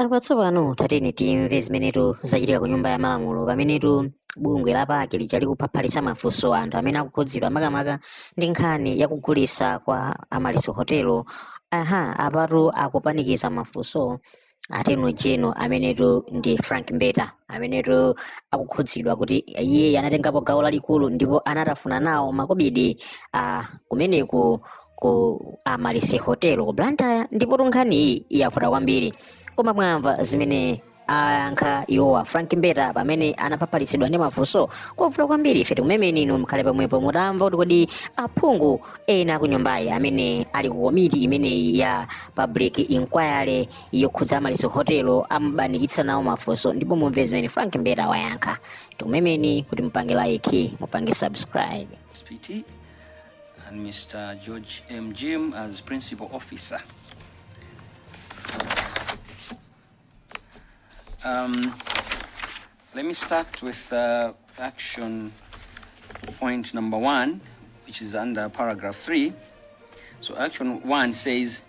Patsopano tatene timve zimenetu zachitika ku nyumba ya malamulo pamenetu bungwe lapake lija likuphaphalitsa mafunso anthu amene akukhudzidwa makamaka ndi nkhani yakugulitsa kwa Amaliso Hotelo. Apatu akupanikiza mafunso ateno cheno amenetu ndi Frank Mbeta amenetu akukhudzidwa kuti iye anatengapo gawo lalikulu ndipo anatafuna nawo makobidi kumeneku ku Amaliso Hotelo ku Blantyre, ndipo nkhani iyi yavuta kwambiri. Koma mwamva zimene ayankha iwowa Frank Mbeta pamene anaphaphatitsidwa ndi mafunso kovuta kwambiri. Ife tikumemeni inu mukhale pamwepo mutamva kuti kodi aphungu ena ku nyumbayi amene ali ku komiti imeneyi ya public inquiry yokhudza Amaliso Hotelo amabanikitsa nawo mafunso, ndipo mumve zimene Frank Mbeta wayankha. Tikumemeni kuti mupange like, mupange subscribe. SPT and Mr. George M. Jim as principal officer. Let me start with action point number 1, which is under paragraph 3. So action 1 says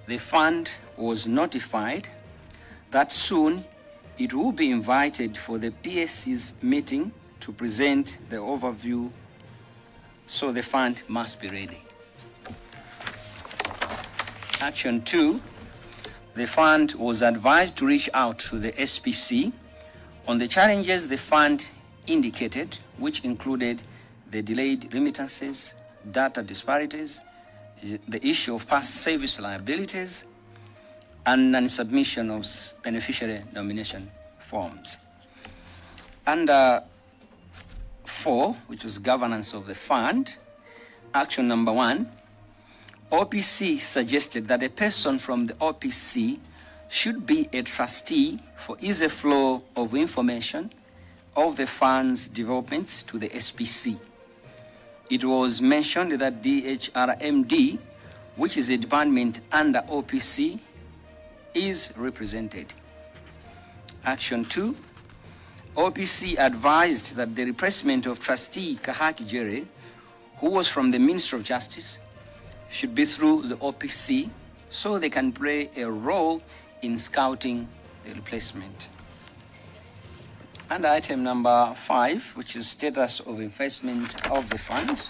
the fund was notified that soon it will be invited for the PSC's meeting to present the overview, so the fund must be ready. Action 2, the fund was advised to reach out to the SPC on the challenges the fund indicated, which included the delayed remittances, data disparities, the issue of past service liabilities, and non-submission of beneficiary nomination forms. Under 4, which was governance of the fund, action number 1, OPC suggested that a person from the OPC should be a trustee for easy flow of information of the fund's developments to the SPC. It was mentioned that DHRMD, which is a department under OPC, is represented. Action 2, OPC advised that the replacement of Trustee Kahaki Jere, who was from the Ministry of Justice, should be through the OPC so they can play a role in scouting the replacement. And item number 5, which is status of investment of the fund.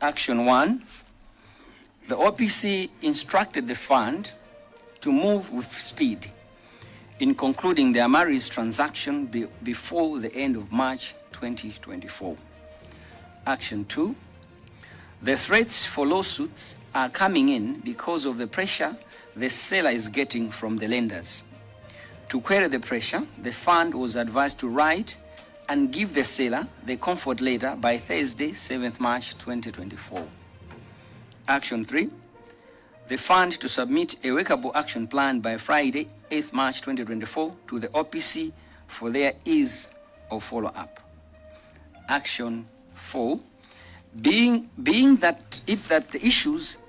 Action 1, the OPC instructed the fund to move with speed in concluding the Amaris transaction before the end of March 2024. Action 2, the threats for lawsuits are coming in because of the pressure the seller is getting from the lenders. To query the pressure, the fund was advised to write and give the seller the comfort letter by Thursday, 7th March 2024. Action 3, the fund to submit a workable action plan by Friday, 8th March 2024 to the OPC for their ease of follow-up. Action 4, being that the issues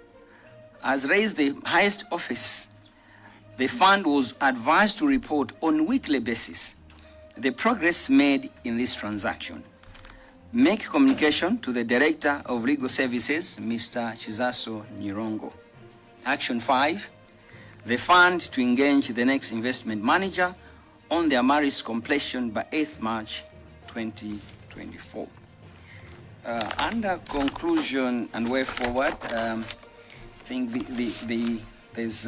has raised the highest office, the fund was advised to report on weekly basis the progress made in this transaction. Make communication to the Director of Legal Services, Mr. Chizaso Nyirongo. Action 5, the fund to engage the next investment manager on the Amaris completion by 8th March 2024. Under conclusion and way forward, I think there's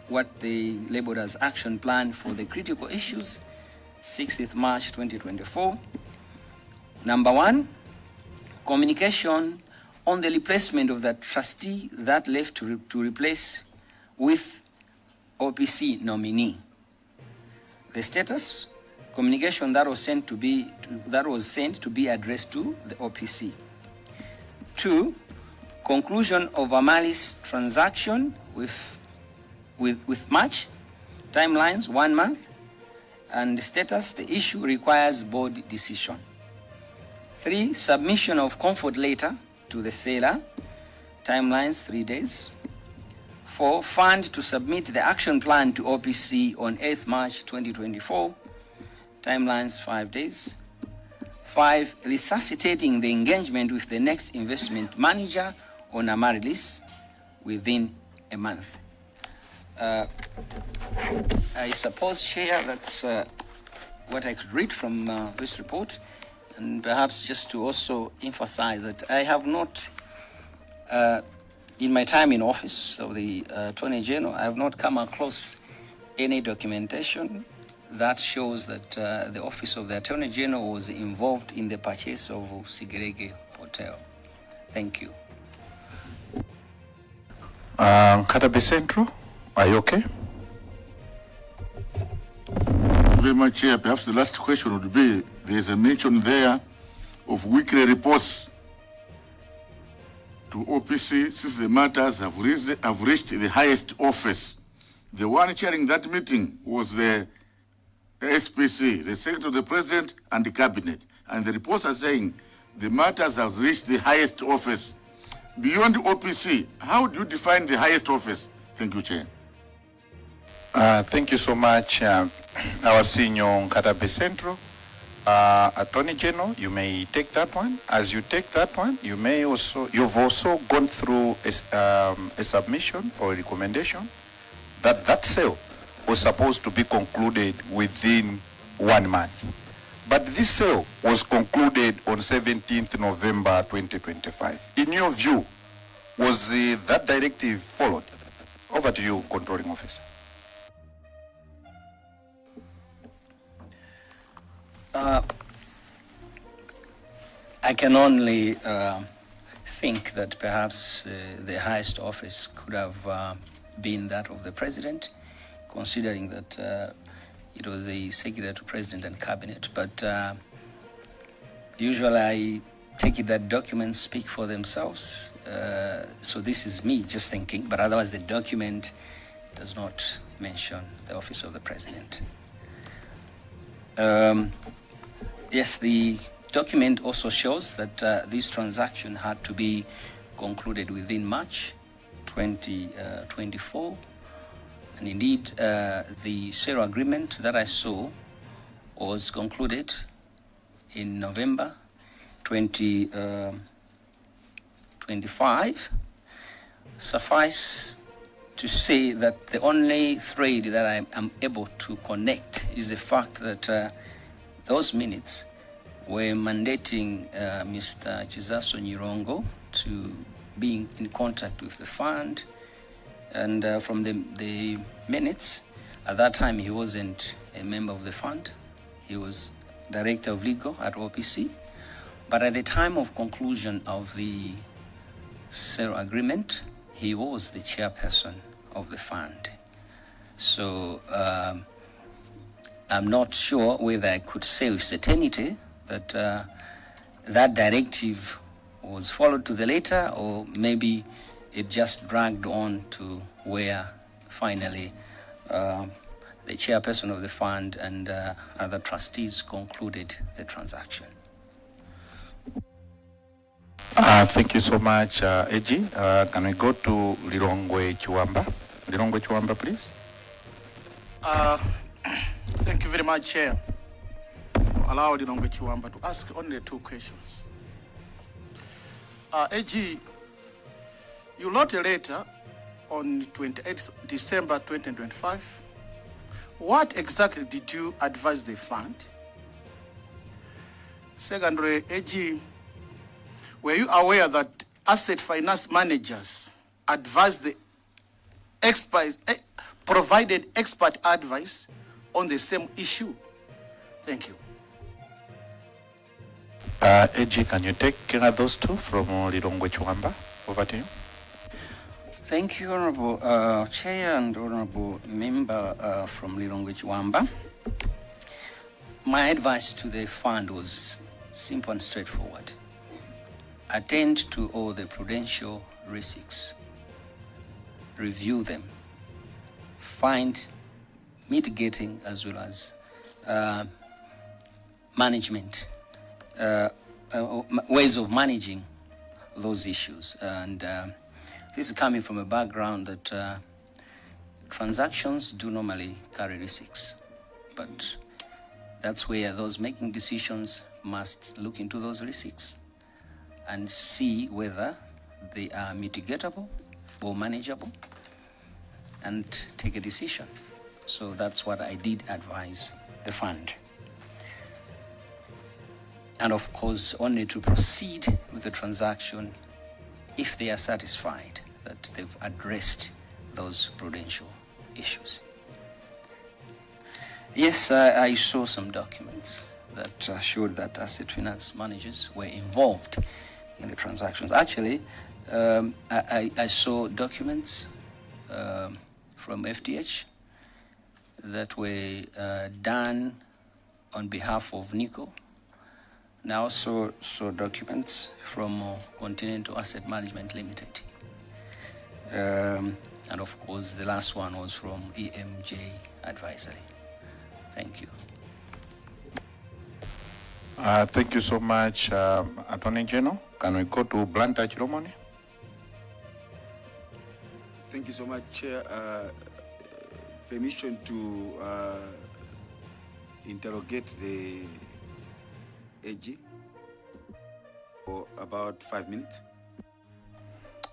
what they labeled as action plan for the critical issues, 6th March 2024. Number 1, communication on the replacement of the trustee that left to replace with OPC nominee. The status, communication that was sent to be addressed to the OPC. 2, conclusion of Amalis transaction with March, timelines 1 month, and the status, the issue requires board decision. 3, submission of comfort letter to the seller, timelines 3 days. 4, fund to submit the action plan to OPC on 8th March 2024, timelines 5 days. 5, resuscitating the engagement with the next investment manager on Amaris within a month. I suppose, Chair, that's what I could read from this report, and perhaps just to also emphasize that I have not, in my time in office of the Attorney General, I have not come across any documentation that shows that the Office of the Attorney General was involved in the purchase of Sigerege Hotel. Thank you. Katabe Central, are you okay? Very much, Chair. Perhaps the last question would be, there is a mention there of weekly reports to OPC since the matters have reached the highest office. The one chairing that meeting was the SPC, the Secretary of the President and the Cabinet. And the reports are saying the matters have reached the highest office. Beyond OPC, how do you define the highest office? Thank you, Chair. Thank you so much, our senior Katabe Central. Attorney General, you may take that one. As you take that one, you've also gone through a submission or a recommendation that sale was supposed to be concluded within 1 month. But this sale was concluded on 17th November 2025. In your view, was that directive followed? Over to you, Controlling Officer. I can only think that perhaps the highest office could have been that of the President, considering that it was the Secretary to President and Cabinet. But usually I take it that documents speak for themselves. So this is me just thinking, but otherwise the document does not mention the Office of the President. Yes, the document also shows that this transaction had to be concluded within March 2024. And indeed, the sale agreement that I saw was concluded in November 2025. Suffice to say that the only thread that I am able to connect is the fact that those minutes were mandating Mr. Chizaso Nyirongo to be in contact with the fund. And from the minutes, at that time he wasn't a member of the fund. He was Director of Legal at OPC. But at the time of conclusion of the sale agreement, he was the chairperson of the fund. So I'm not sure whether I could say with certainty that that directive was followed to the letter, or maybe it just dragged on to where finally the chairperson of the fund and other trustees concluded the transaction. Thank you so much, AG. Can we go to Lirongwe Chiwamba? Lirongwe Chiwamba, please. Thank you very much, Chair. Allow Lirongwe Chiwamba to ask only 2 questions. AG, you wrote a letter on 28th December 2025. What exactly did you advise the fund? Secondly, AG, were you aware that asset finance managers advised the experts, provided expert advice on the same issue? Thank you. AG, can you take those 2 from Lirongwe Chiwamba? Over to you. Thank you, Honorable Chair and Honorable Member from Lirongwe Chiwamba. My advice to the fund was simple and straightforward. Attend to all the prudential risks. Review them. Find mitigating as well as management, ways of managing those issues. And this is coming from a background that transactions do normally carry risks. But that's where those making decisions must look into those risks and see whether they are mitigatable or manageable. and take a decision. So that's what I did advise the fund. And of course, only to proceed with the transaction if they are satisfied that they've addressed those prudential issues. Yes, I saw some documents that showed that asset finance managers were involved in the transactions. Actually, I saw documents from FTH that were done on behalf of NICO. Now saw documents from Continental Asset Management Limited. And of course, the last one was from EMJ Advisory. Thank you. Thank you so much, Attorney General. Can we go to Blantyre Chilomoni? Thank you so much, Chair. Permission to interrogate the AG for about 5 minutes.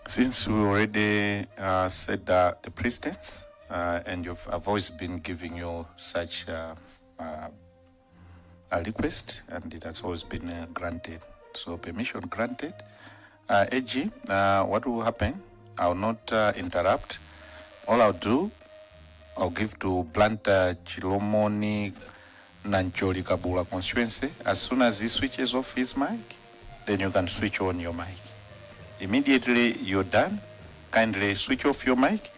Since we already said the precedents, and I've always been giving you such a request, and it has always been granted. So permission granted. AG, what will happen? I'll not interrupt. All I'll do, I'll give to Blantyre Chilomoni Nancholi Kabula constituency. As soon as he switches off his mic, then you can switch on your mic. Immediately you're done, kindly switch off your mic.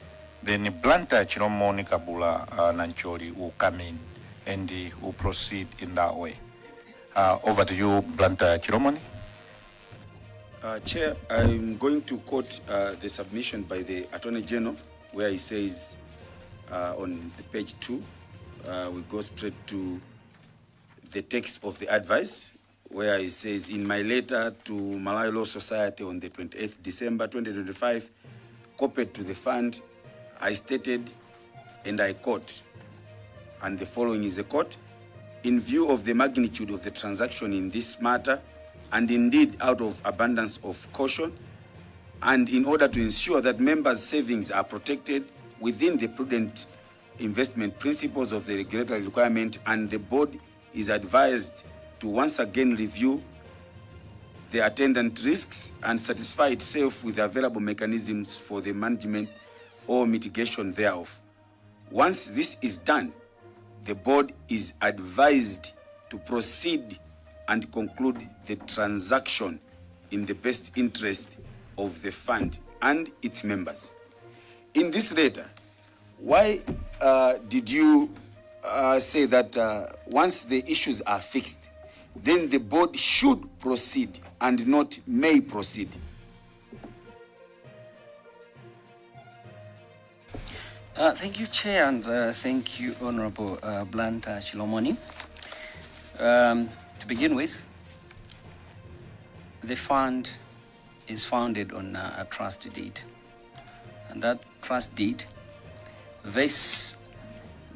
Then Blantyre Chilomoni Kabula Nancholi will come in and will proceed in that way. Over to you, Blantyre Chilomoni. Chair, I'm going to quote the submission by the Attorney General, where he says on the page 2, we go straight to the text of the advice, where he says, in my letter to Malawi Law Society on the 28th December 2025, copied to the fund, I stated, and I quote, and the following is the quote, in view of the magnitude of the transaction in this matter, and indeed out of abundance of caution, and in order to ensure that members' savings are protected within the prudent investment principles of the regulatory requirement, and the board is advised to once again review the attendant risks and satisfy itself with the available mechanisms for the management or mitigation thereof. Once this is done, the board is advised to proceed and conclude the transaction in the best interest of the fund and its members. In this letter, why did you say that once the issues are fixed, then the board should proceed and not may proceed? Thank you, Chair, and thank you, Honorable Blantyre Chilomoni. To begin with, the fund is founded on a trust deed, and that trust deed vests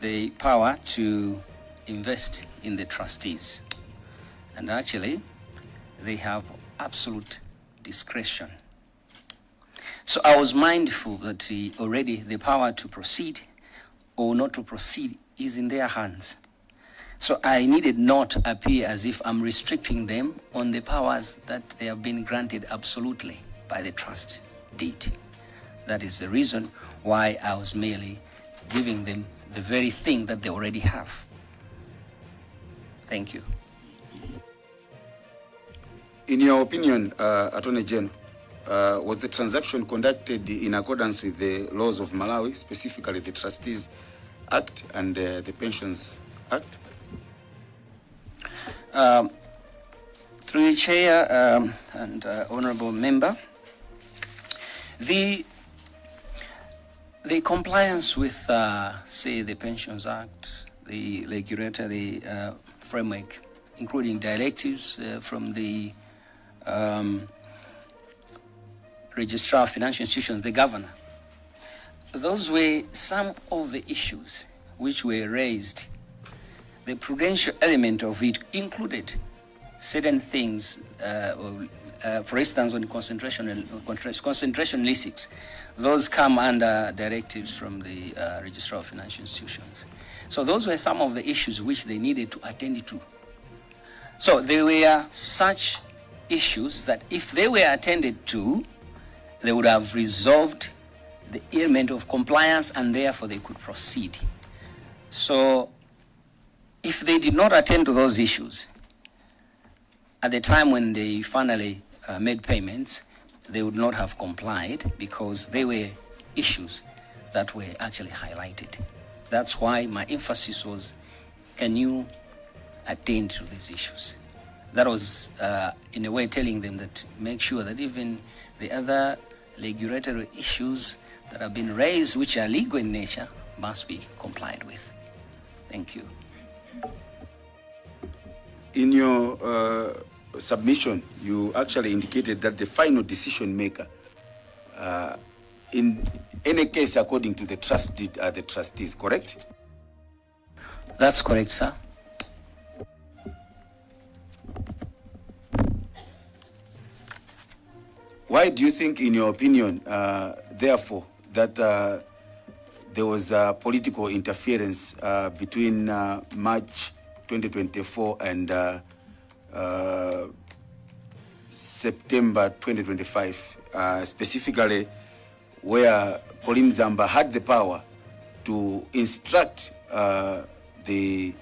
the power to invest in the trustees, and actually they have absolute discretion. So I was mindful that already the power to proceed or not to proceed is in their hands. So I needed not appear as if I'm restricting them on the powers that they have been granted absolutely by the trust deed. That is the reason why I was merely giving them the very thing that they already have. Thank you. In your opinion, Attorney General, was the transaction conducted in accordance with the laws of Malawi, specifically the Trustees Act and the Pensions Act? Through the Chair and Honourable Member, the compliance with, say, the Pensions Act, the regulatory framework, including directives from the Registrar of Financial Institutions, the Governor, those were some of the issues which were raised. The prudential element of it included certain things for instance, on concentration lists, those come under directives from the Registrar of Financial Institutions. So those were some of the issues which they needed to attend to. So there were such issues that if they were attended to, they would have resolved the element of compliance and therefore they could proceed. So if they did not attend to those issues, at the time when they finally made payments, they would not have complied because they were issues that were actually highlighted. That's why my emphasis was, can you attend to these issues? That was, in a way, telling them that make sure that even the other regulatory issues that have been raised, which are legal in nature, must be complied with. Thank you. In your submission, you actually indicated that the final decision maker, in any case, according to the trust deed, are the trustees, correct? That's correct, sir. Why do you think, in your opinion, therefore, that there was political interference between March 2024 and September 2025, specifically where Coreen Zamba had the power to instruct the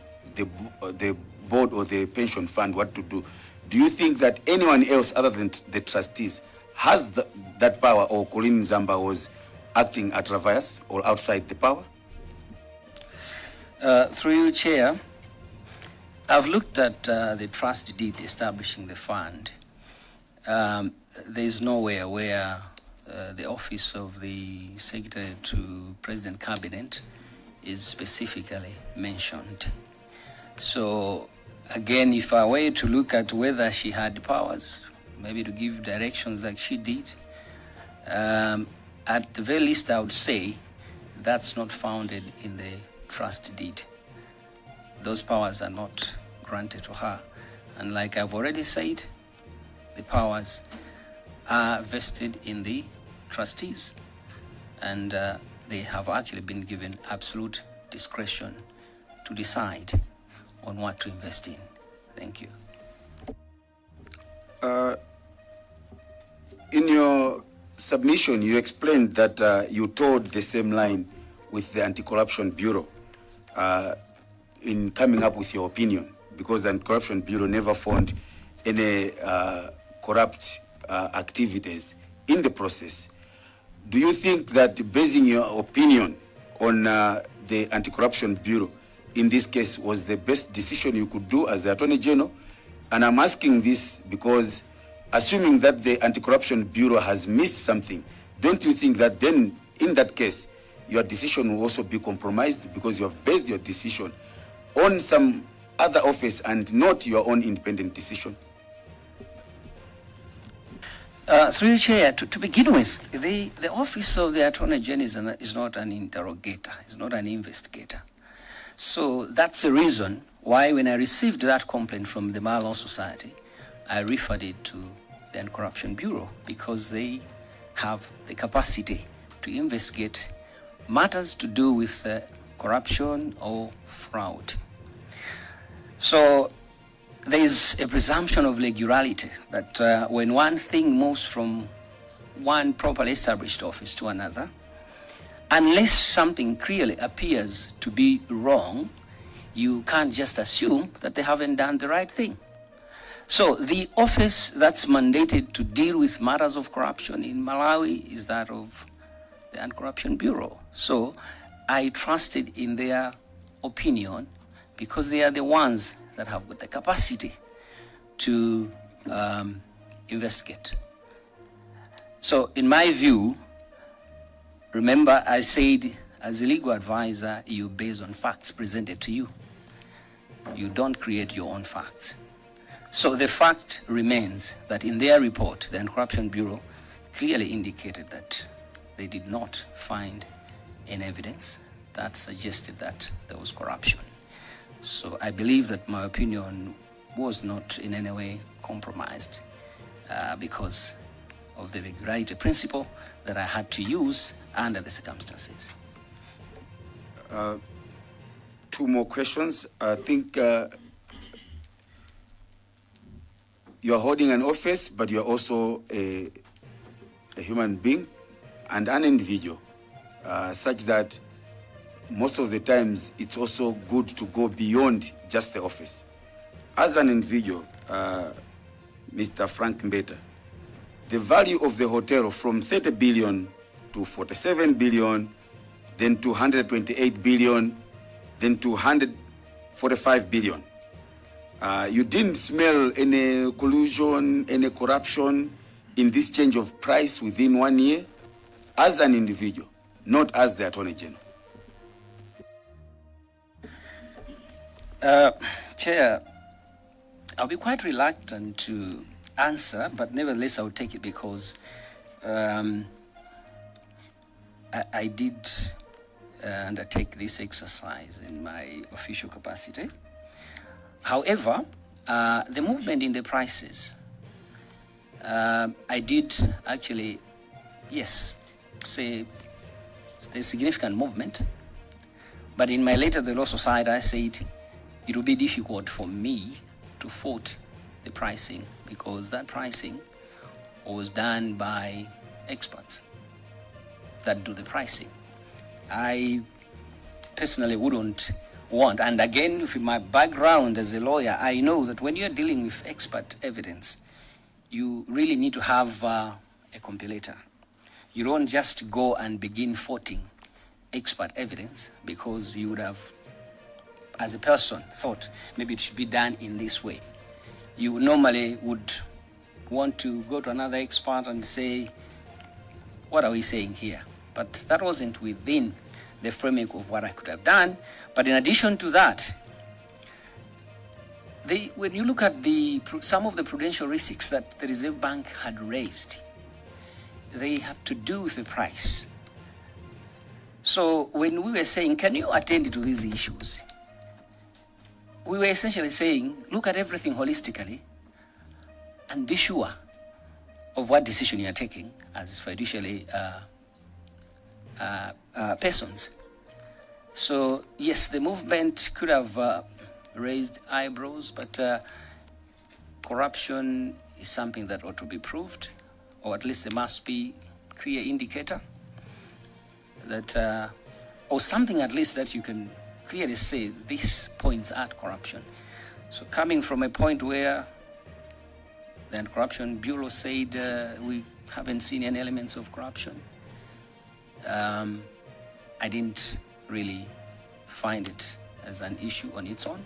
board or the pension fund what to do? Do you think that anyone else other than the trustees has that power, or Coreen Zamba was acting at reverse or outside the power? Through you, Chair, I've looked at the trust deed establishing the fund. There's nowhere where the office of the Secretary to President Cabinet is specifically mentioned. So again, if I were to look at whether she had powers, maybe to give directions like she did, at the very least I would say that's not founded in the trust deed. Those powers are not granted to her. And like I've already said, the powers are vested in the trustees. And they have actually been given absolute discretion to decide on what to invest in. Thank you. In your submission, you explained that you toed the same line with the Anti-Corruption Bureau in coming up with your opinion, because the Anti-Corruption Bureau never found any corrupt activities in the process. Do you think that basing your opinion on the Anti-Corruption Bureau in this case was the best decision you could do as the Attorney General? And I'm asking this because assuming that the Anti-Corruption Bureau has missed something, don't you think that then, in that case, your decision will also be compromised because you have based your decision on some other office and not your own independent decision? Through you, Chair, to begin with, the office of the Attorney General is not an interrogator, it's not an investigator. So that's the reason why when I received that complaint from the Malawi Society, I referred it to the Anti-Corruption Bureau because they have the capacity to investigate matters to do with corruption or fraud. So there is a presumption of legality that when one thing moves from one properly established office to another, unless something clearly appears to be wrong, you can't just assume that they haven't done the right thing. So the office that's mandated to deal with matters of corruption in Malawi is that of the Anti-Corruption Bureau. So I trusted in their opinion because they are the ones that have got the capacity to investigate. So in my view, remember I said as a legal advisor, you base on facts presented to you. You don't create your own facts. So the fact remains that in their report, the Anti-Corruption Bureau clearly indicated that they did not find any evidence that suggested that there was corruption. So I believe that my opinion was not in any way compromised because of the regularity principle that I had to use under the circumstances. Two more questions. I think you are holding an office, but you are also a human being and an individual, such that most of the times it's also good to go beyond just the office. As an individual, Mr. Frank Mbeta, the value of the hotel from 30 billion to 47 billion, then to 128 billion, then to 145 billion. You didn't smell any collusion, any corruption in this change of price within 1 year as an individual, not as the Attorney General. Chair, I'll be quite reluctant to answer, but nevertheless I'll take it because I did undertake this exercise in my official capacity. However, the movement in the prices, I did actually, yes, say there's significant movement, but in my letter to the Law Society, I said it will be difficult for me to fault the pricing because that pricing was done by experts that do the pricing. I personally wouldn't want, and again, with my background as a lawyer, I know that when you're dealing with expert evidence, you really need to have a compilator. You don't just go and begin faulting expert evidence because you would have, as a person, thought maybe it should be done in this way. You normally would want to go to another expert and say, what are we saying here? But that wasn't within the framework of what I could have done. But in addition to that, when you look at some of the prudential risks that the Reserve Bank had raised, they had to do with the price. So when we were saying, can you attend to these issues? We were essentially saying, look at everything holistically and be sure of what decision you are taking as fiduciary persons. So yes, the movement could have raised eyebrows, but corruption is something that ought to be proved, or at least there must be a clear indicator that, or something at least that you can clearly say this points at corruption. So coming from a point where the Anti-Corruption Bureau said we haven't seen any elements of corruption, I didn't really find it as an issue on its own.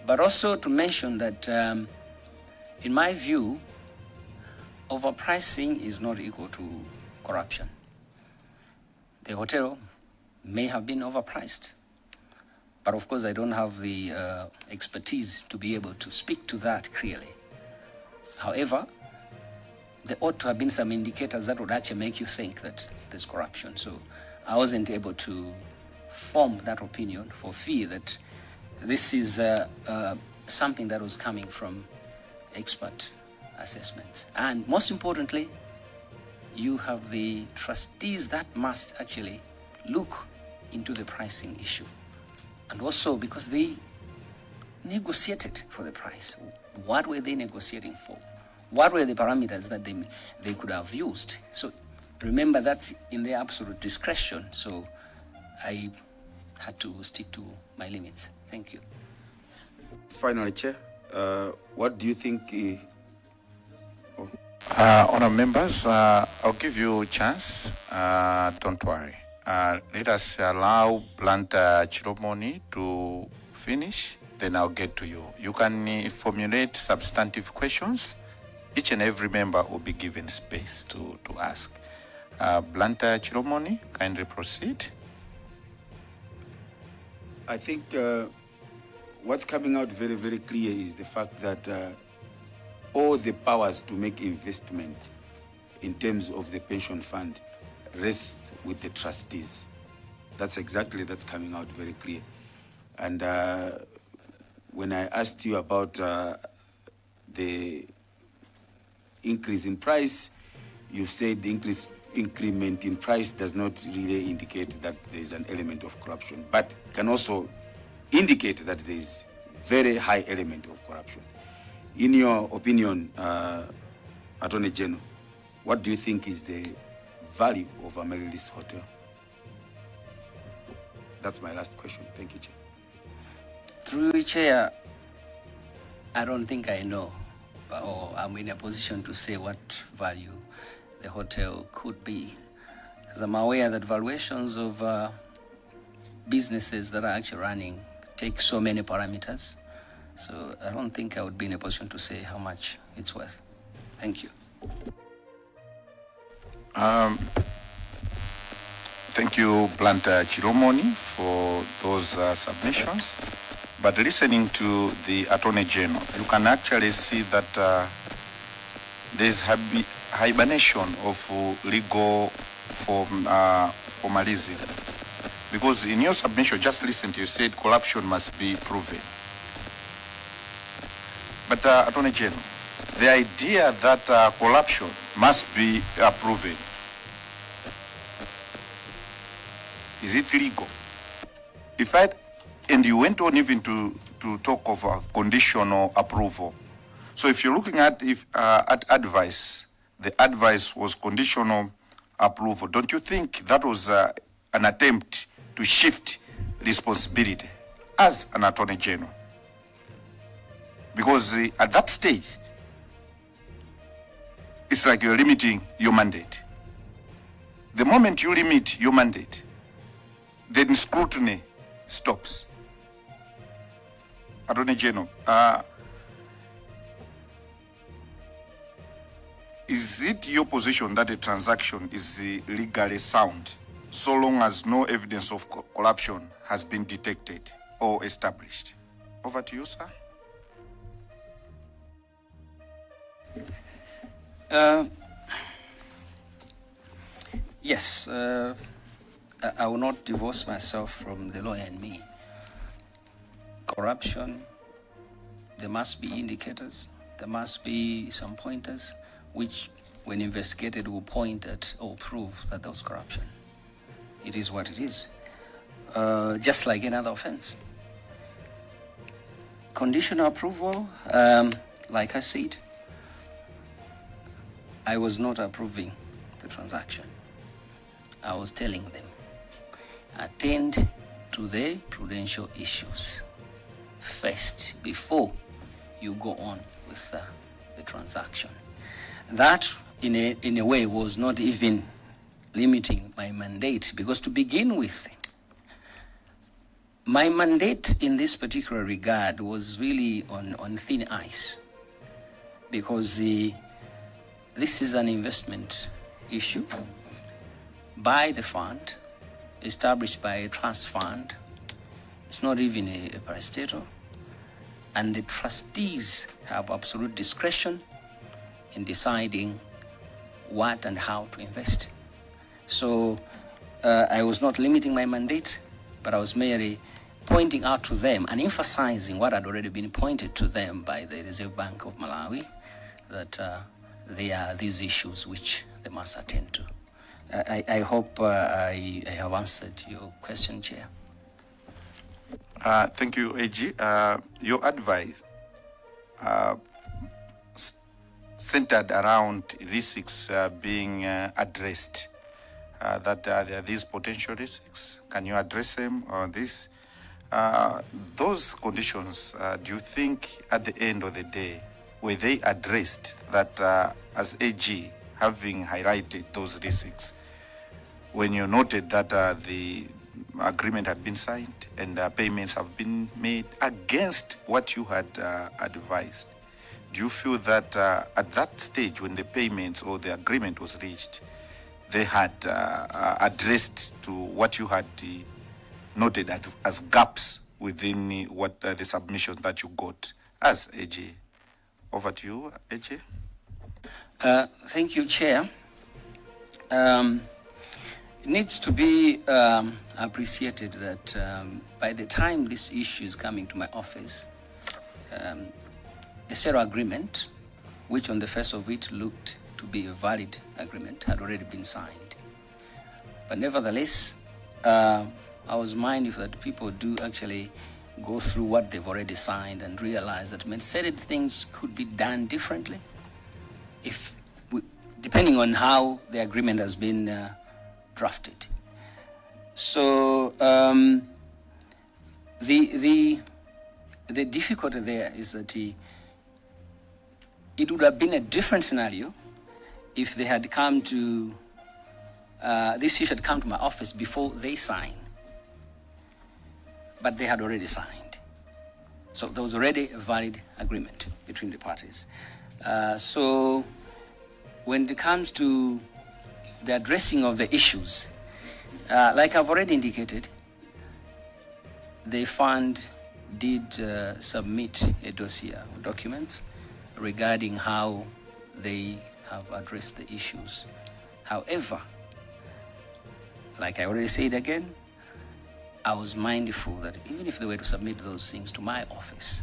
But also to mention that, in my view, overpricing is not equal to corruption. The hotel may have been overpriced, but of course I don't have the expertise to be able to speak to that clearly. However, there ought to have been some indicators that would actually make you think that there's corruption. So I wasn't able to form that opinion for fear that this is something that was coming from expert assessments. And most importantly, you have the trustees that must actually look into the pricing issue. And also because they negotiated for the price. What were they negotiating for? What were the parameters that they could have used? So remember, that's in their absolute discretion. So I had to stick to my limits. Thank you. Finally, Chair, what do you think? Honourable members, I'll give you a chance. Don't worry. Let us allow Blantyre Chilomoni to finish, then I'll get to you. You can formulate substantive questions. Each and every member will be given space to ask. Blantyre Chilomoni, kindly proceed. I think what's coming out very, very clear is the fact that all the powers to make investment in terms of the pension fund rests with the trustees. That's coming out very clear. And when I asked you about the increase in price. You've said the increment in price does not really indicate that there is an element of corruption, but can also indicate that there is very high element of corruption. In your opinion, Attorney General, what do you think is the value of Amaryllis Hotel? That's my last question. Thank you, Chair. Through the Chair, I don't think I know, or I'm in a position to say what value the hotel could be. Because I'm aware that valuations of businesses that are actually running take so many parameters. So I don't think I would be in a position to say how much it's worth. Thank you. Thank you, Blanta Chiromoni, for those submissions. But listening to the Attorney General, you can actually see that there's hibernation of legal formalism. Because in your submission, just listen to you said corruption must be proven. But Attorney General, the idea that corruption must be proven, is it legal? And you went on even to talk of conditional approval. So if you're looking at advice, the advice was conditional approval. Don't you think that was an attempt to shift responsibility as an Attorney General? Because at that stage, it's like you're limiting your mandate. The moment you limit your mandate, then scrutiny stops. Attorney General, is it your position that a transaction is legally sound so long as no evidence of corruption has been detected or established? Over to you, sir. Yes, I will not divorce myself from the lawyer in me. Corruption, there must be indicators, there must be some pointers which, when investigated, will point at or prove that there was corruption. It is what it is, just like another offense. Conditional approval, like I said, I was not approving the transaction. I was telling them, attend to the prudential issues first before you go on with the transaction. That, in a way, was not even limiting my mandate, because to begin with, my mandate in this particular regard was really on thin ice, because this is an investment issue by the fund, established by a trust fund. It's not even a parastatal. And the trustees have absolute discretion in deciding what and how to invest. So I was not limiting my mandate, but I was merely pointing out to them and emphasizing what had already been pointed to them by the Reserve Bank of Malawi, that there are these issues which they must attend to. I hope I have answered your question, Chair. Thank you, AG. Your advice centered around risks being addressed, that there are these potential risks. Can you address them on this? Those conditions, do you think at the end of the day, were they addressed, that as AG, having highlighted those risks, when you noted that the agreement had been signed and payments have been made against what you had advised, do you feel that at that stage when the payments or the agreement was reached, they had addressed to what you had noted as gaps within what the submission that you got as AG? Over to you, AG. Thank you, Chair. It needs to be appreciated that by the time this issue is coming to my office, a sale agreement which on the face of it looked to be a valid agreement, had already been signed. But nevertheless, I was mindful that people do actually go through what they've already signed and realize that certain things could be done differently depending on how the agreement has been drafted. So the difficulty there is that it would have been a different scenario if they had come to this issue had come to my office before they signed, but they had already signed. So there was already a valid agreement between the parties. So when it comes to the addressing of the issues, like I've already indicated, the fund did submit a dossier of documents regarding how they have addressed the issues. However, like I already said again, I was mindful that even if they were to submit those things to my office,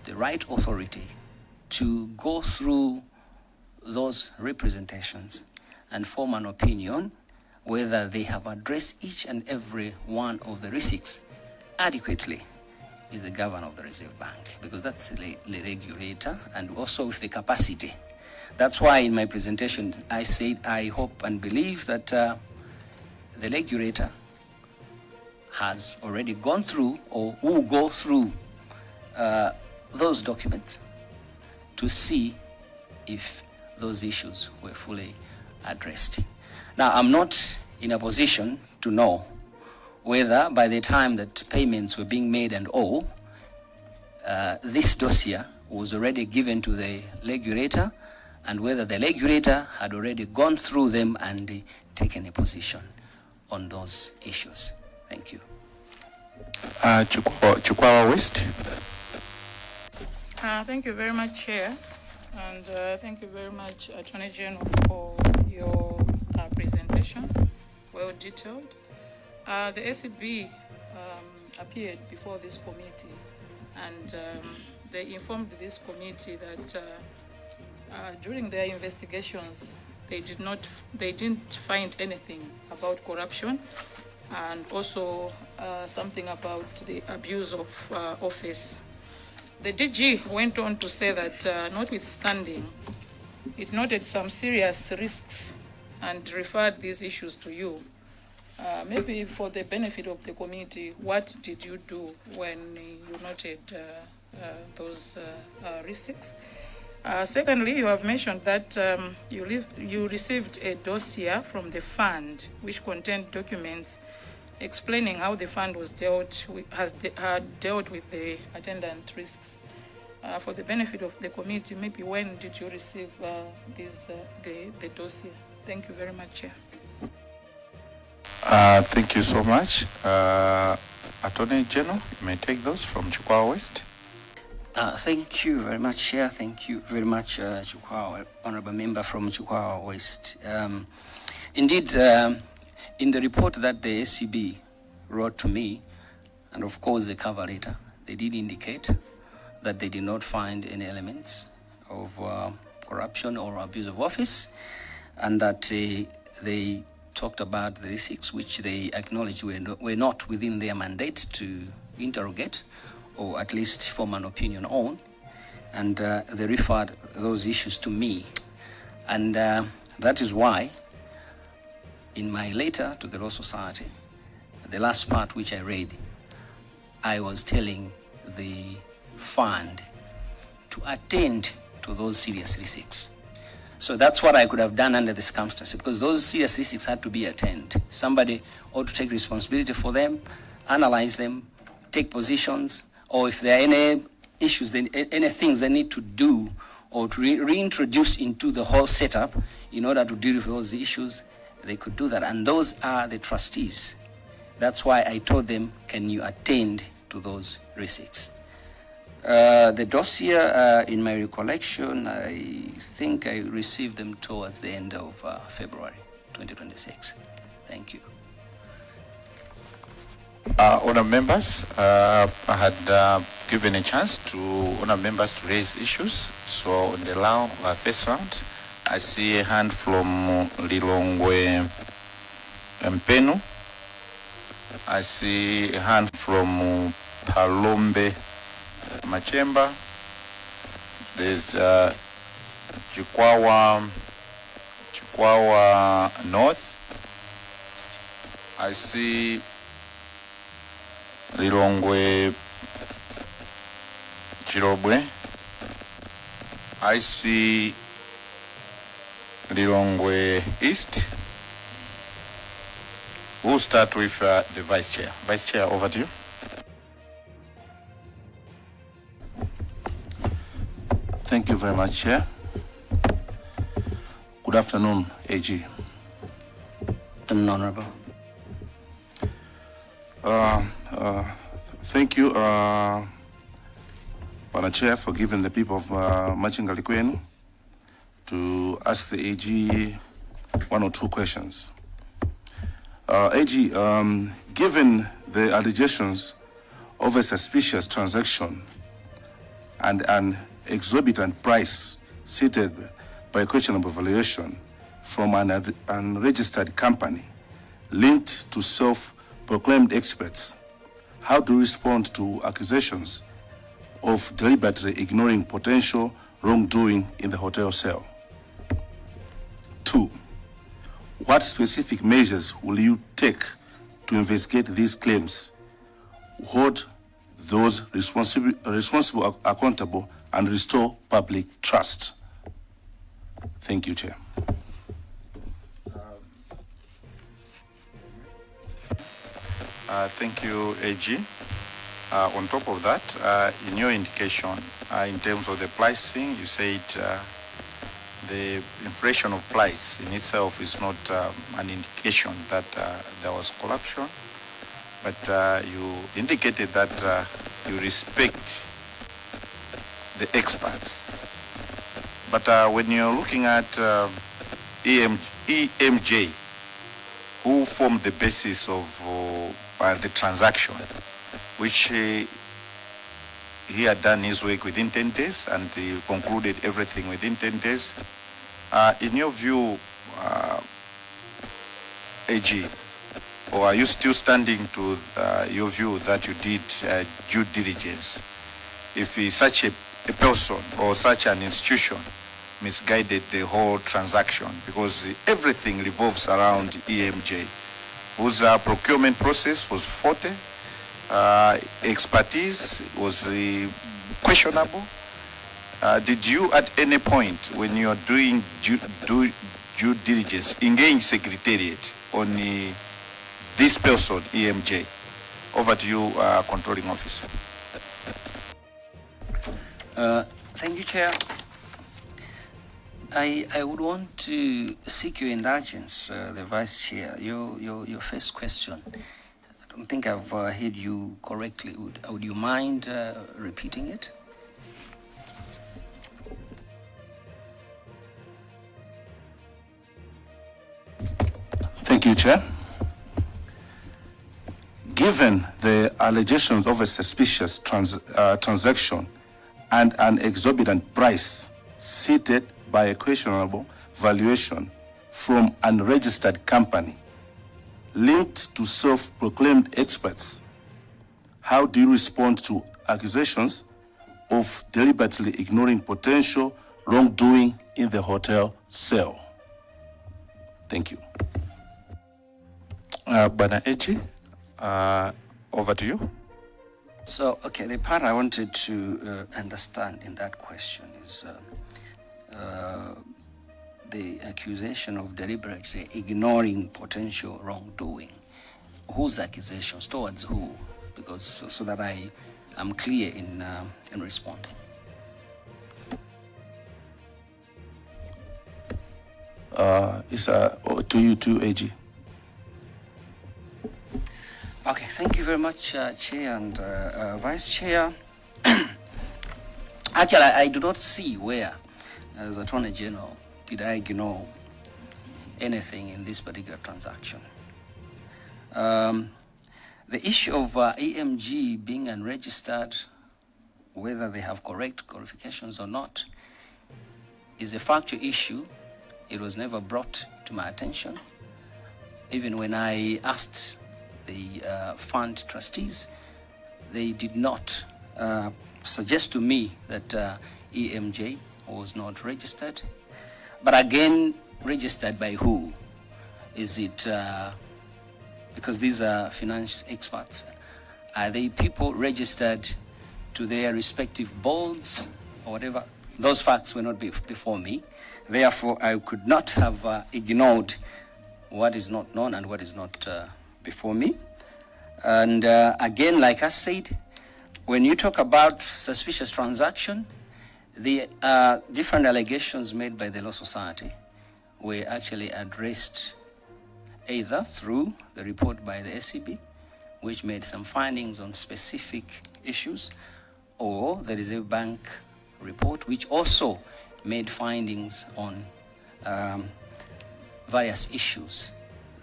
the right authority to go through those representations and form an opinion whether they have addressed each and every one of the receipts adequately is the governor of the Reserve Bank, because that's the regulator and also with the capacity. That's why in my presentation I said I hope and believe that the regulator has already gone through or will go through those documents to see if those issues were fully addressed. Now, I'm not in a position to know whether by the time that payments were being made and all, this dossier was already given to the regulator, and whether the regulator had already gone through them and taken a position on those issues. Thank you. Chakwera West. Thank you very much, Chair, and thank you very much, Attorney General, for your presentation, well detailed. The ACB appeared before this committee, and they informed this committee that during their investigations, they didn't find anything about corruption, and also something about the abuse of office. The DG went on to say that notwithstanding, it noted some serious risks and referred these issues to you. Maybe for the benefit of the committee, what did you do when you noted those risks? Secondly, you have mentioned that you received a dossier from the fund which contained documents explaining how the fund was dealt with the attendant risks. For the benefit of the committee, maybe when did you receive the dossier? Thank you very much, Chair. Thank you so much. Attorney General, you may take those from Chakwera West. Thank you very much, Chair. Thank you very much, Chakwera, Honorable Member from Chakwera West. Indeed, in the report that the ACB wrote to me, and of course the cover letter, they did indicate that they did not find any elements of corruption or abuse of office, and that they talked about the receipts which they acknowledged were not within their mandate to interrogate or at least form an opinion on, and they referred those issues to me. And that is why in my letter to the Law Society, the last part which I read, I was telling the fund to attend to those serious receipts. So that's what I could have done under the circumstances, because those serious receipts had to be attended. Somebody ought to take responsibility for them, analyze them, take positions, or if there are any issues, any things they need to do or to reintroduce into the whole setup in order to deal with those issues, they could do that. And those are the trustees. That's why I told them, can you attend to those receipts? The dossier, in my recollection, I think I received them towards the end of February 2026. Thank you. Honour members, I had given a chance to honour members to raise issues. So on the first round, I see a hand from Lilongwe Mpenu. I see a hand from Palombe Machemba. There's Chikwawa North. I see Lilongwe Chirobwe. I see Lilongwe East. We'll start with the Vice Chair. Vice Chair, over to you. Thank you very much, Chair. Good afternoon, AG. Honorable. Thank you, Madam Chair, for giving the people of Machingali Kwenu to ask the AG one or two questions. AG, given the allegations of a suspicious transaction and an exorbitant price stated by questionable valuation from an unregistered company linked to self-proclaimed experts, how do you respond to accusations of deliberately ignoring potential wrongdoing in the hotel sale? 2, what specific measures will you take to investigate these claims, hold those responsible accountable, and restore public trust? Thank you, Chair. Thank you, AG. On top of that, in your indication, in terms of the pricing, you said the inflation of price in itself is not an indication that there was corruption, but you indicated that you respect the experts. But when you're looking at EMJ, who formed the basis of the transaction, which he had done his work within 10 days and he concluded everything within 10 days. In your view, AG, or are you still standing to your view that you did due diligence? If such a person or such an institution misguided the whole transaction, because everything revolves around EMJ, whose procurement process was faulty, expertise was questionable. Did you at any point when you are doing due diligence engage Secretariat on this person, EMJ? Over to you, Controlling Officer. Thank you, Chair. I would want to seek your indulgence, the Vice Chair. Your first question, I don't think I've heard you correctly. Would you mind repeating it? Thank you, Chair. Given the allegations of a suspicious transaction and an exorbitant price stated by a questionable valuation from an unregistered company linked to self-proclaimed experts, how do you respond to accusations of deliberately ignoring potential wrongdoing in the hotel sale? Thank you. Bana Eji, over to you. So, okay, the part I wanted to understand in that question is the accusation of deliberately ignoring potential wrongdoing. Whose accusations? Towards who? Because so that I am clear in responding. It's to you too, AG. Okay, thank you very much, Chair and Vice Chair. Actually, I do not see where, as Attorney General, did I ignore anything in this particular transaction. The issue of EMG being unregistered, whether they have correct qualifications or not, is a factual issue. It was never brought to my attention. Even when I asked the fund trustees, they did not suggest to me that EMJ was not registered. But again, registered by who? Is it, because these are finance experts, are they people registered to their respective boards or whatever? Those facts were not before me. Therefore, I could not have ignored what is not known and what is not before me. And again, like I said, when you talk about suspicious transaction, the different allegations made by the Law Society were actually addressed either through the report by the SCB, which made some findings on specific issues, or the Reserve Bank report, which also made findings on various issues.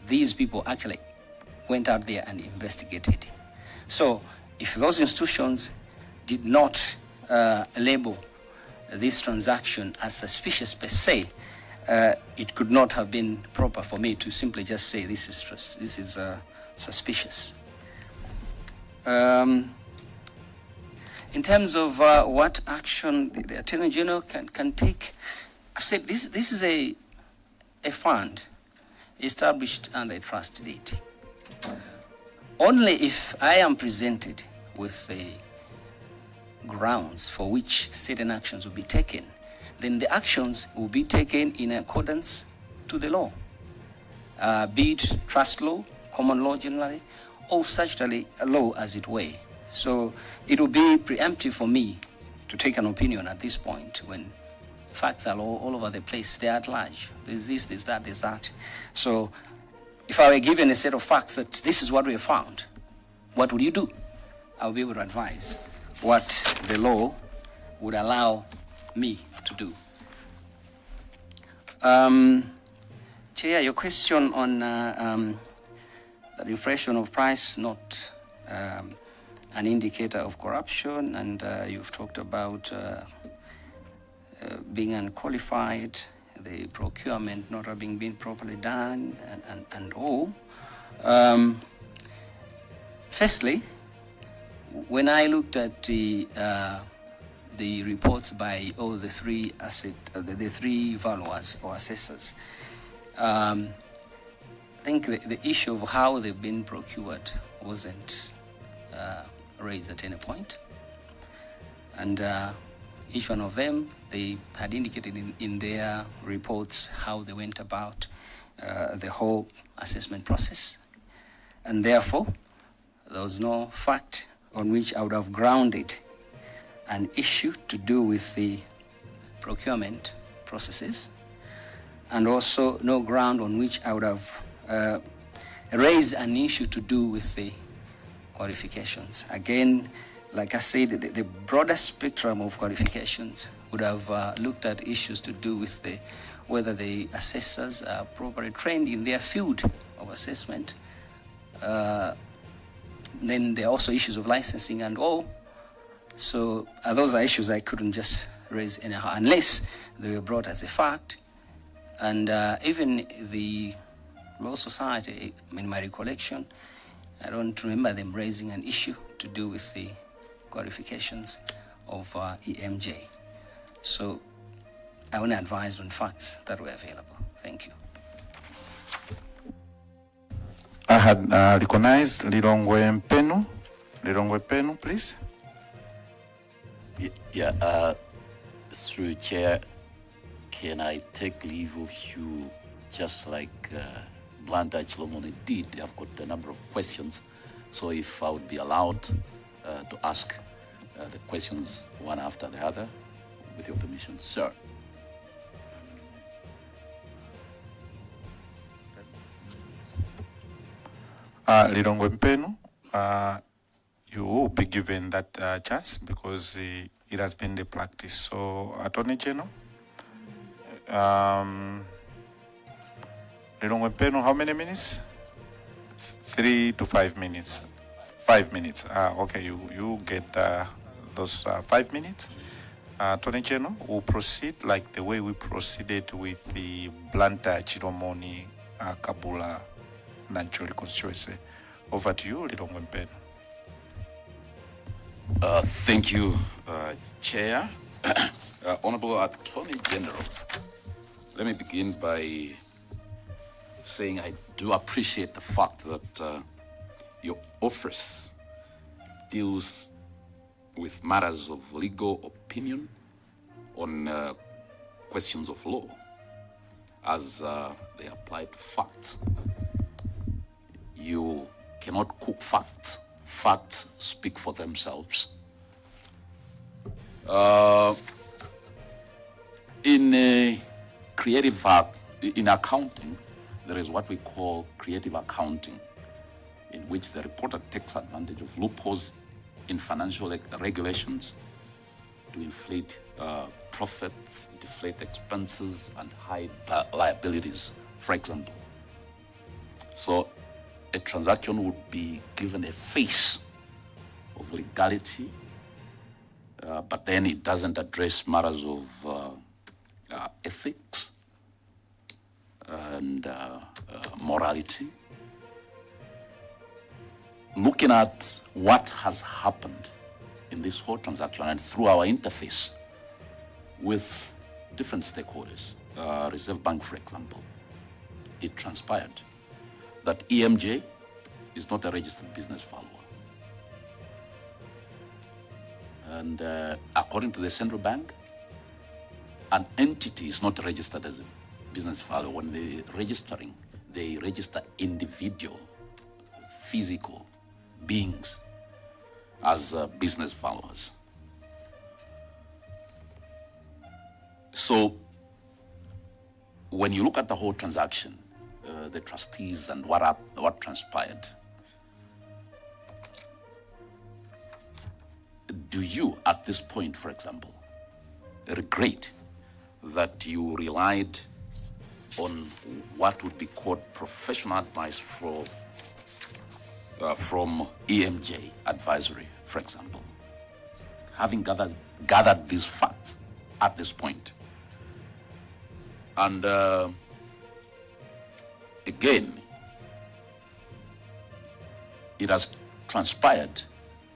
These people actually went out there and investigated. So if those institutions did not label this transaction as suspicious per se, it could not have been proper for me to simply just say this is suspicious. In terms of what action the Attorney General can take, I've said this is a fund established under a trust deed. Only if I am presented with the grounds for which certain actions will be taken, then the actions will be taken in accordance to the law, be it trust law, common law generally, or statutory law as it were. So it will be preemptive for me to take an opinion at this point when facts are all over the place, they're at large. There's this, there's that, there's that. So if I were given a set of facts that this is what we have found, what would you do? I'll be able to advise what the law would allow me to do. Chair, your question on the reflection of price, not an indicator of corruption, and you've talked about being unqualified, the procurement not having been properly done, and all. Firstly, when I looked at the reports by all the three the three valuers or assessors, I think the issue of how they've been procured wasn't raised at any point. And each one of them, they had indicated in their reports how they went about the whole assessment process. And therefore, there was no fact on which I would have grounded an issue to do with the procurement processes, and also no ground on which I would have raised an issue to do with the qualifications. Again, like I said, the broader spectrum of qualifications would have looked at issues to do with whether the assessors are properly trained in their field of assessment. Then there are also issues of licensing and all. So those are issues I couldn't just raise anyhow, unless they were brought as a fact. And even the Law Society, in my recollection, I don't remember them raising an issue to do with the qualifications of EMJ. So I only advised on facts that were available. Thank you. I had recognized Lirongwe Mpenu. Lirongwe Mpenu, please. Yeah, through Chair, can I take leave of you just like Blanda Chilomoni did? I've got a number of questions, so if I would be allowed to ask the questions one after the other, with your permission, sir. Lirongwe Mpenu, you will be given that chance because it has been the practice. So, Attorney General, Lirongwe Mpenu, how many minutes? 3 to 5 minutes. 5 minutes. Okay, you get those 5 minutes. Attorney General will proceed like the way we proceeded with the Blanta Chiromoni Kabula Nancholi constituency. Over to you, Little Mbeta. Thank you, Chair. Honorable Attorney General, let me begin by saying I do appreciate the fact that your office deals with matters of legal opinion on questions of law as they apply to facts. You cannot cook facts. Facts speak for themselves. In accounting, there is what we call creative accounting, in which the reporter takes advantage of loopholes in financial regulations to inflate profits, deflate expenses, and hide liabilities, for example. So a transaction would be given a face of legality, but then it doesn't address matters of ethics and morality. Looking at what has happened in this whole transaction and through our interface with different stakeholders, Reserve Bank, for example, it transpired that EMJ is not a registered business follower. And according to the central bank, an entity is not registered as a business follower. When they're registering, they register individual, physical beings as business followers. So when you look at the whole transaction, the trustees and what transpired, do you at this point, for example, regret that you relied on what would be called professional advice from EMJ advisory, for example, having gathered these facts at this point? And again, it has transpired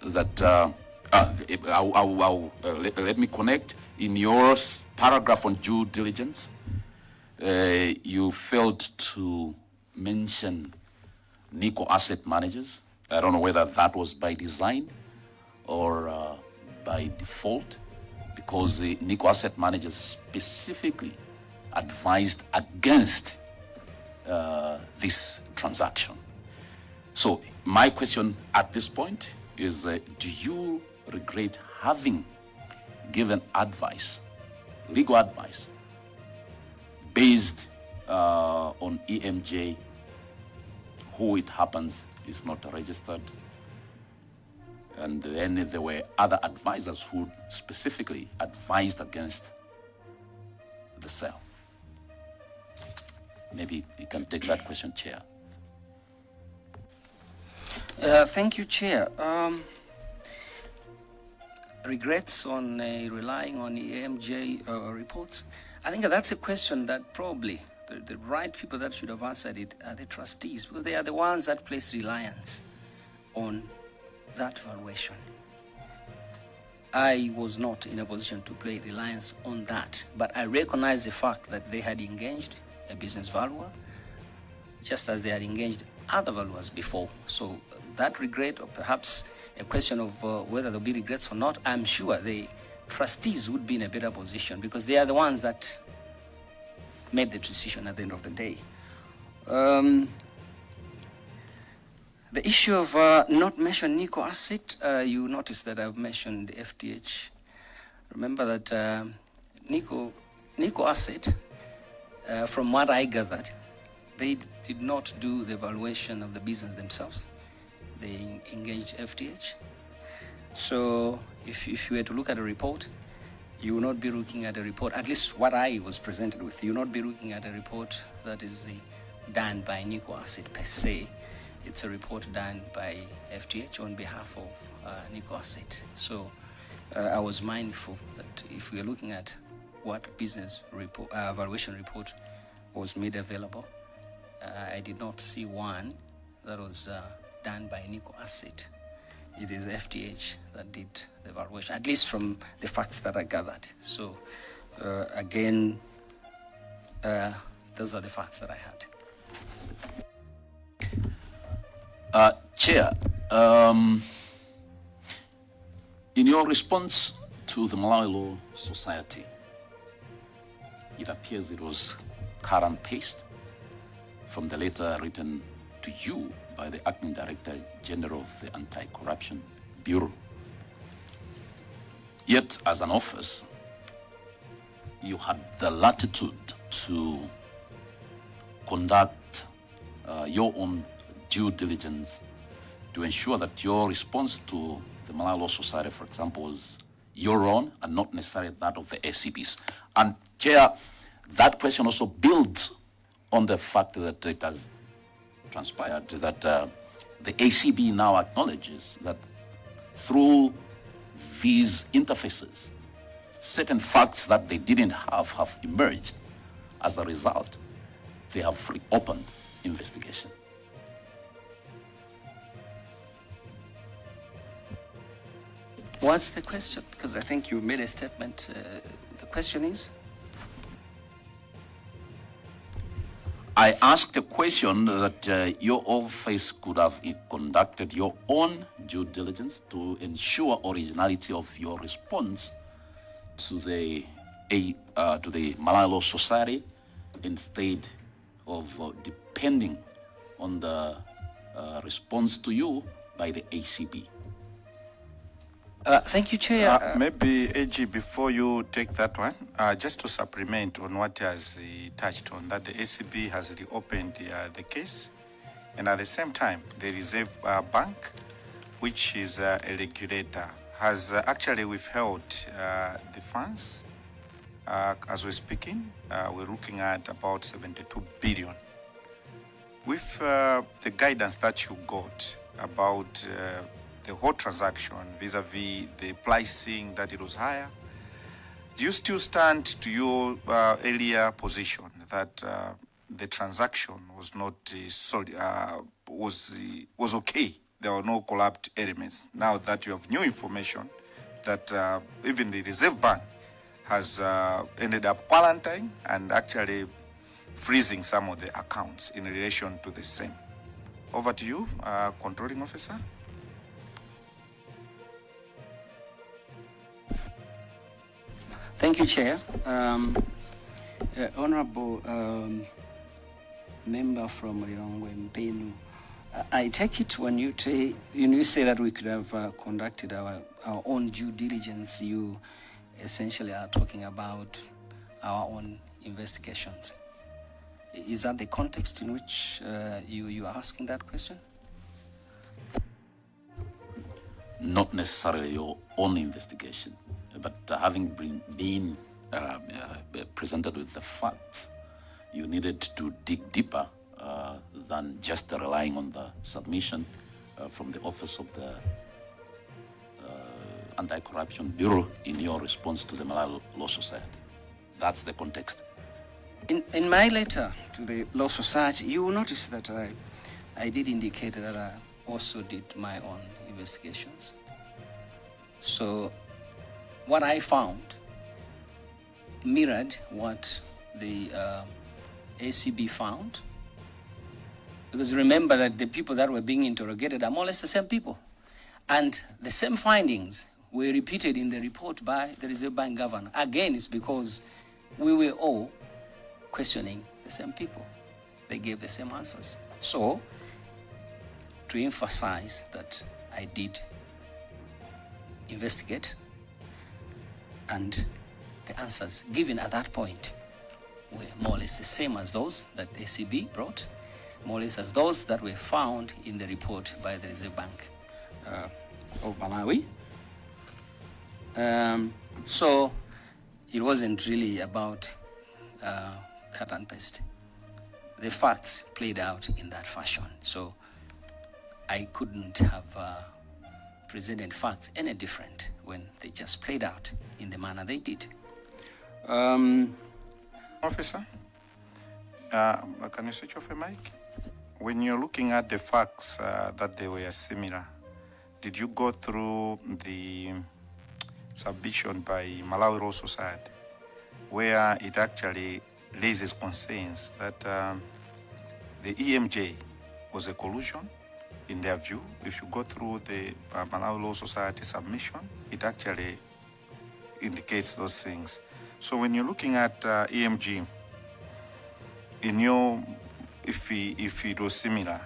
that let me connect. In your paragraph on due diligence, you failed to mention Nico asset managers. I don't know whether that was by design or by default, because the Nico asset managers specifically advised against this transaction. So my question at this point is, do you regret having given advice, legal advice, based on EMJ, who it happens is not registered? And then there were other advisors who specifically advised against the sale. Maybe you can take that question, Chair. Thank you, Chair. Regrets on relying on EMJ reports. I think that's a question that probably the right people that should have answered it are the trustees, because they are the ones that place reliance on that valuation. I was not in a position to place reliance on that, but I recognize the fact that they had engaged a business valuer, just as they had engaged other valuers before. So that regret, or perhaps a question of whether there'll be regrets or not, I'm sure the trustees would be in a better position, because they are the ones that made the decision at the end of the day. The issue of not mentioning Nico asset, you notice that I've mentioned the FTH. Remember that Nico asset, from what I gathered, they did not do the evaluation of the business themselves. They engaged FTH. So if you were to look at a report, you will not be looking at a report, at least what I was presented with, you will not be looking at a report that is done by Nico asset per se. it's a report done by FTH on behalf of Nico Asset. So I was mindful that if we are looking at what business report, valuation report was made available, I did not see one that was done by Nico Asset. It is FTH that did the valuation, at least from the facts that I gathered. So again, those are the facts that I had. Chair, in your response to the Malawi Law Society, it appears it was cut and paste from the letter written to you by the Acting Director General of the Anti-Corruption Bureau. Yet, as an office, you had the latitude to conduct your own due diligence to ensure that your response to the Malawi Law Society, for example, was your own and not necessarily that of the ACBs. And Chair, that question also builds on the fact that it has transpired that the ACB now acknowledges that through these interfaces, certain facts that they didn't have emerged. As a result, they have reopened investigation. What's the question? Because I think you made a statement. The question is? I asked a question that your office could have conducted your own due diligence to ensure originality of your response to the Malawi Law Society instead of depending on the response to you by the ACB. Thank you, Chair. Maybe, AG, before you take that one, just to supplement on what has touched on, that the ACB has reopened the case, and at the same time, the Reserve Bank, which is a regulator, has actually withheld the funds. As we're speaking, we're looking at about 72 billion. With the guidance that you got about the whole transaction vis-a-vis the pricing that it was higher, do you still stand to your earlier position that the transaction was not was okay? There were no corrupt elements. Now that you have new information that even the Reserve Bank has ended up quarantining and actually freezing some of the accounts in relation to the same. Over to you, controlling officer. Thank you, Chair. Honorable member from Lero Mpenu, I take it when you say that we could have conducted our own due diligence, you essentially are talking about our own investigations. Is that the context in which you are asking that question? Not necessarily your own investigation, but having been presented with the facts, you needed to dig deeper than just relying on the submission from the Office of the Anti-Corruption Bureau in your response to the Malawi Law Society. That's the context. In my letter to the Law Society, you will notice that I did indicate that I also did my own investigations. So what I found mirrored what the ACB found, because remember that the people that were being interrogated are more or less the same people, and the same findings were repeated in the report by the Reserve Bank Governor. Again, it's because we were all questioning the same people. They gave the same answers. So, to emphasize that I did investigate, and the answers given at that point were more or less the same as those that ACB brought, more or less as those that were found in the report by the Reserve Bank of Malawi. So it wasn't really about cut and paste. The facts played out in that fashion. So I couldn't have presented facts any different when they just played out in the manner they did. Officer, can you switch off your mic? When you're looking at the facts that they were similar, did you go through the submission by Malawi Law Society, where it actually raises concerns that the EMJ was a collusion in their view? If you go through the Malawi Law Society submission, it actually indicates those things. So when you're looking at EMG, in your, if it was similar,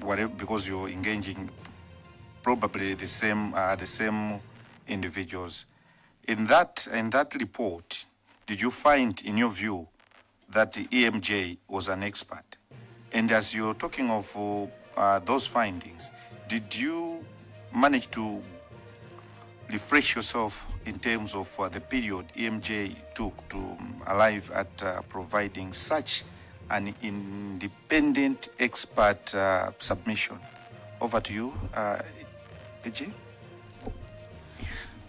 whatever, because you're engaging probably the same individuals, in that report, did you find, in your view, that the EMJ was an expert? And as you're talking of those findings, did you manage to refresh yourself in terms of the period EMJ took to arrive at providing such an independent expert submission? Over to you, AG.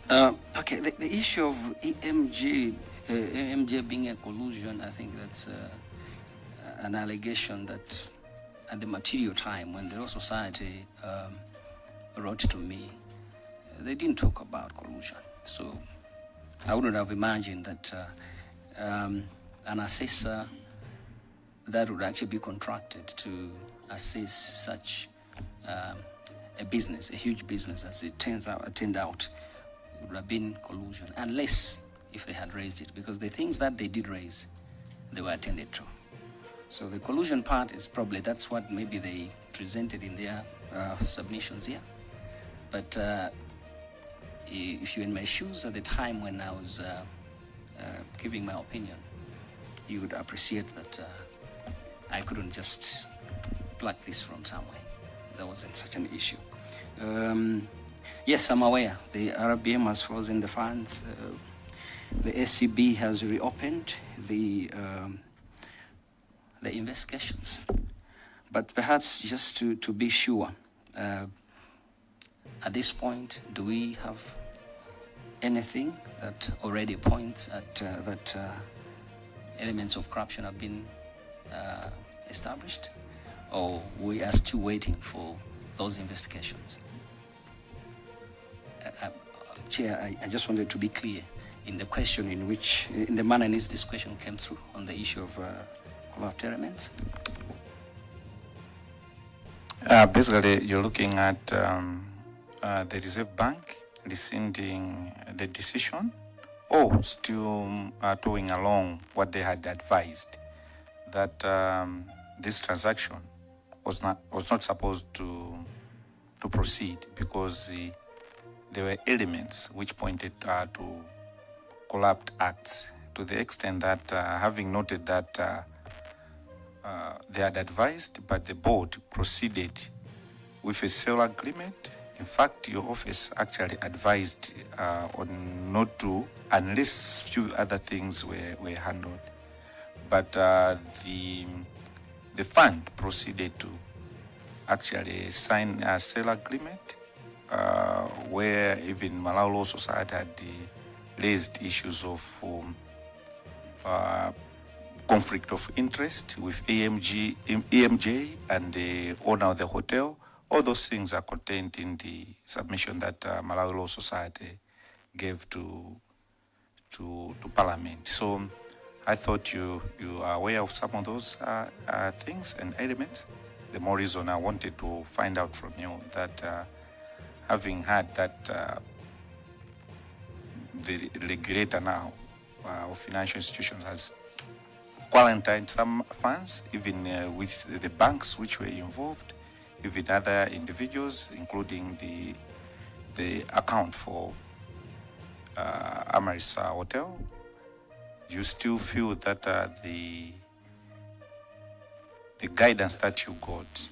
Okay, the issue of EMJ being a collusion, I think that's an allegation that at the material time when the Law Society wrote to me, they didn't talk about collusion. So I wouldn't have imagined that an assessor that would actually be contracted to assess such a business, a huge business, as it turned out, it would have been collusion, unless if they had raised it, because the things that they did raise, they were attended to. So the collusion part is probably, that's what maybe they presented in their submissions here. But if you're in my shoes at the time when I was giving my opinion, you would appreciate that I couldn't just pluck this from somewhere. There wasn't such an issue. Yes, I'm aware the RBM has frozen the funds. The SCB has reopened the investigations. But perhaps just to be sure, at this point, do we have anything that already points at that elements of corruption have been established? Or we are still waiting for those investigations? Chair, I just wanted to be clear in the question in which, in the manner in which this question came through on the issue of corrupt elements. Basically, you're looking at the Reserve Bank rescinding the decision, or still towing along what they had advised, that this transaction was not supposed to proceed because there were elements which pointed to corrupt acts, to the extent that having noted that they had advised, but the board proceeded with a sale agreement. In fact, your office actually advised on not to, unless few other things were handled. But the fund proceeded to actually sign a sale agreement where even Malawi Law Society had raised issues of conflict of interest with EMJ and the owner of the hotel. All those things are contained in the submission that Malawi Law Society gave to Parliament. So I thought you are aware of some of those things and elements. The more reason I wanted to find out from you that having had that the regulator now of financial institutions has quarantined some funds, even with the banks which were involved, even other individuals, including the account for Amaris Hotel. Do you still feel that the guidance that you got